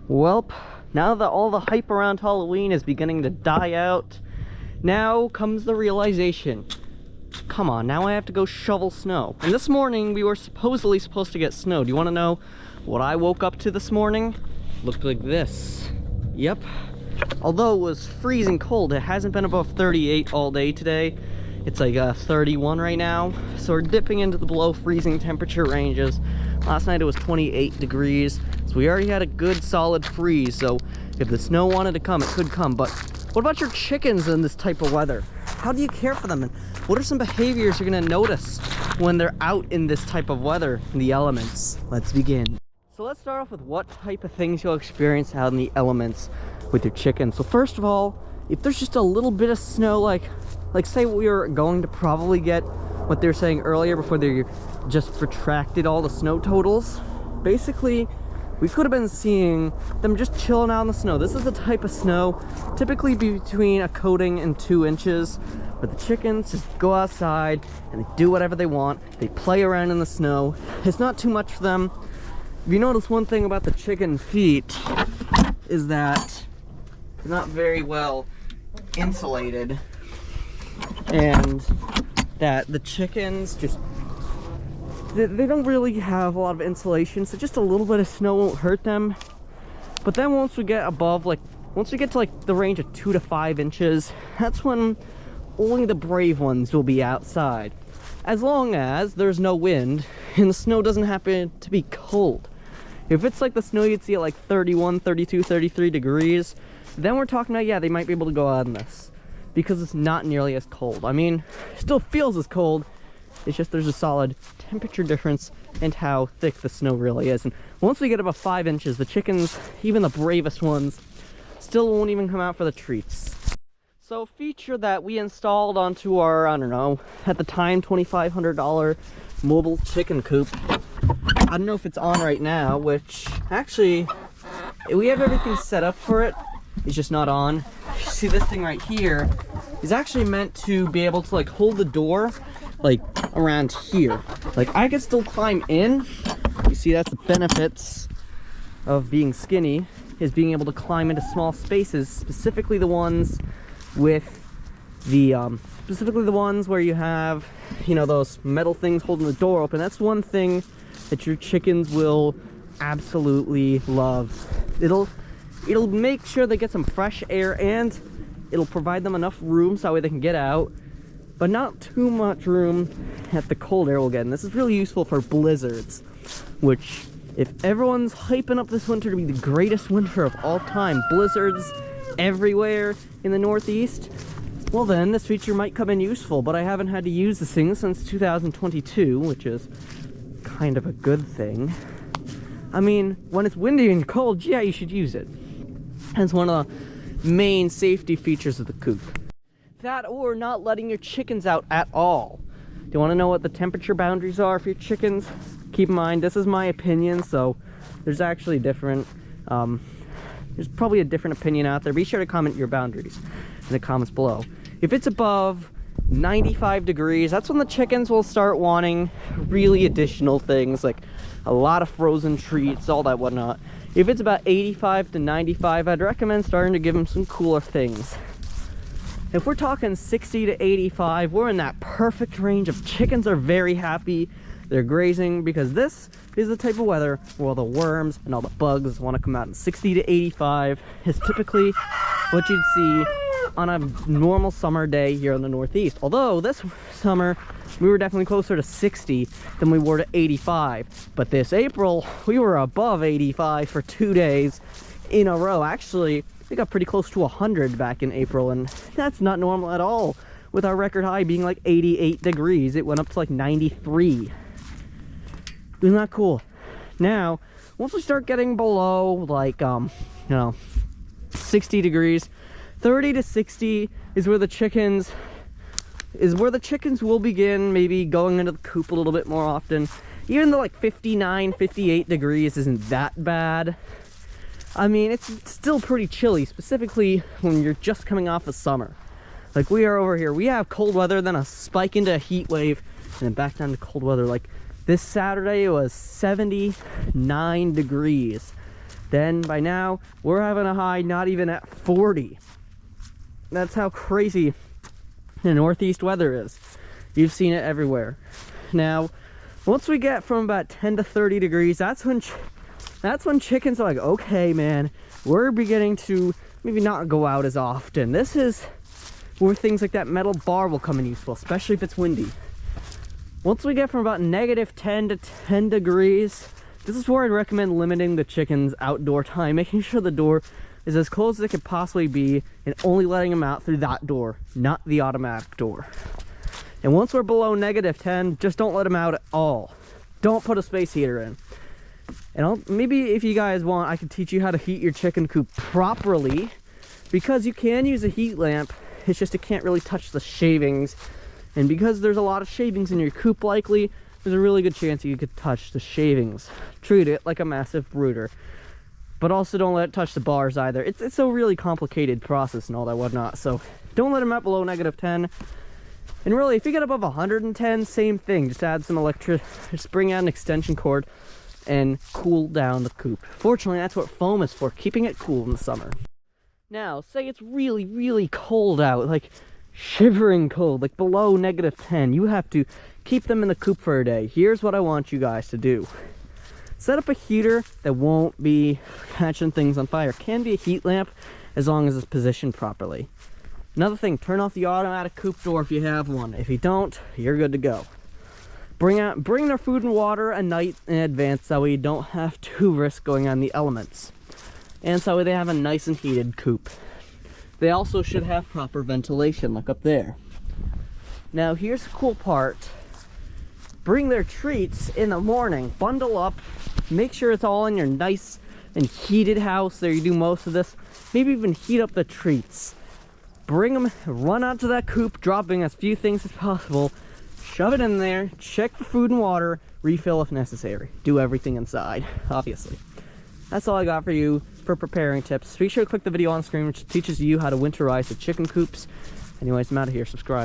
Welp, now that all the hype around Halloween is beginning to die out, now comes the realization. Come on, now I have to go shovel snow. And this morning, we were supposedly supposed to get snow. Do you want to know what I woke up to this morning? Looked like this. Yep. Although it was freezing cold, it hasn't been above 38 all day today. It's like 31 right now. So we're dipping into the below freezing temperature ranges. Last night it was 28 degrees. So we already had a good solid freeze. So if the snow wanted to come, it could come. But what about your chickens in this type of weather? How do you care for them? And what are some behaviors you're gonna notice when they're out in this type of weather, in the elements? Let's begin. So let's start off with what type of things you'll experience out in the elements with your chickens. So first of all, if there's just a little bit of snow, like say we were going to probably get what they were saying earlier before they just retracted all the snow totals. Basically, we could have been seeing them just chilling out in the snow. This is the type of snow typically between a coating and 2 inches, where the chickens just go outside and they do whatever they want. They play around in the snow. It's not too much for them. If you notice one thing about the chicken feet is that they're not very well insulated, and that the chickens just they don't really have a lot of insulation, so just a little bit of snow won't hurt them. But then once we get to like the range of 2 to 5 inches, that's when only the brave ones will be outside, as long as there's no wind and the snow doesn't happen to be cold. If it's like the snow you'd see at like 31, 32, 33 degrees, then we're talking about, yeah, they might be able to go out in this, because it's not nearly as cold. I mean, it still feels as cold. It's just there's a solid temperature difference and how thick the snow really is. And once we get above 5 inches, the chickens, even the bravest ones, still won't even come out for the treats. So a feature that we installed onto our, I don't know, at the time $2,500 mobile chicken coop. I don't know if it's on right now, which actually, we have everything set up for it. It's just not on. See, this thing right here is actually meant to be able to like hold the door like around here. Like I could still climb in. You see, that's the benefits of being skinny, is being able to climb into small spaces, specifically the ones with the specifically the ones where you have, you know, those metal things holding the door open. That's one thing that your chickens will absolutely love. It'll make sure they get some fresh air, and it'll provide them enough room so that way they can get out, but not too much room that the cold air will get. And this is really useful for blizzards, which, if everyone's hyping up this winter to be the greatest winter of all time, blizzards everywhere in the Northeast, well then this feature might come in useful. But I haven't had to use this thing since 2022, which is kind of a good thing. I mean, when it's windy and cold, yeah, you should use it. That's one of the main safety features of the coop. That, or not letting your chickens out at all. Do you want to know what the temperature boundaries are for your chickens? Keep in mind, this is my opinion, so there's actually different, there's probably a different opinion out there. Be sure to comment your boundaries in the comments below. If it's above 95 degrees, that's when the chickens will start wanting really additional things, like a lot of frozen treats, all that whatnot. If it's about 85 to 95, I'd recommend starting to give them some cooler things. If we're talking 60 to 85, we're in that perfect range of chickens are very happy. They're grazing, because this is the type of weather where all the worms and all the bugs want to come out. And 60 to 85 is typically what you'd see on a normal summer day here in the Northeast. Although this summer we were definitely closer to 60 than we were to 85. But this April we were above 85 for 2 days in a row. Actually, we got pretty close to 100 back in April, and that's not normal at all. With our record high being like 88 degrees, it went up to like 93. Isn't that cool? Now, once we start getting below like, 60 degrees, 30 to 60 is where the chickens will begin maybe going into the coop a little bit more often. Even though like 59, 58 degrees isn't that bad. I mean, it's still pretty chilly, specifically when you're just coming off of summer. Like we are over here, we have cold weather, then a spike into a heat wave, and then back down to cold weather. Like this Saturday it was 79 degrees. Then by now, we're having a high not even at 40. That's how crazy the northeast weather is. You've seen it everywhere. Now, once we get from about 10 to 30 degrees, that's when chickens are like, okay, man, we're beginning to maybe not go out as often. This is where things like that metal bar will come in useful, especially if it's windy. Once we get from about -10 to 10 degrees, this is where I'd recommend limiting the chickens' outdoor time, making sure the door is as close as it could possibly be, and only letting them out through that door, not the automatic door. And once we're below -10, just don't let them out at all. Don't put a space heater in. And maybe if you guys want, I can teach you how to heat your chicken coop properly, because you can use a heat lamp. It's just it can't really touch the shavings. And because there's a lot of shavings in your coop, likely, there's a really good chance you could touch the shavings. Treat it like a massive brooder. But also don't let it touch the bars either. It's a really complicated process and all that whatnot. So don't let them out below -10. And really, if you get above 110, same thing. Just add some just bring out an extension cord and cool down the coop. Fortunately, that's what foam is for, keeping it cool in the summer. Now, say it's really, really cold out, like shivering cold, like below -10. You have to keep them in the coop for a day. Here's what I want you guys to do. Set up a heater that won't be catching things on fire. Can be a heat lamp as long as it's positioned properly. Another thing, turn off the automatic coop door if you have one. If you don't, you're good to go. Bring their food and water a night in advance, so we don't have to risk going on the elements. And so they have a nice and heated coop. They also should have proper ventilation, like up there. Now here's the cool part. Bring their treats in the morning. Bundle up. Make sure it's all in your nice and heated house. There you do most of this. Maybe even heat up the treats. Bring them, run out to that coop, dropping as few things as possible. Shove it in there, check for food and water, refill if necessary. Do everything inside, obviously. That's all I got for you for preparing tips. Be sure to click the video on screen, which teaches you how to winterize the chicken coops. Anyways, I'm out of here. Subscribe.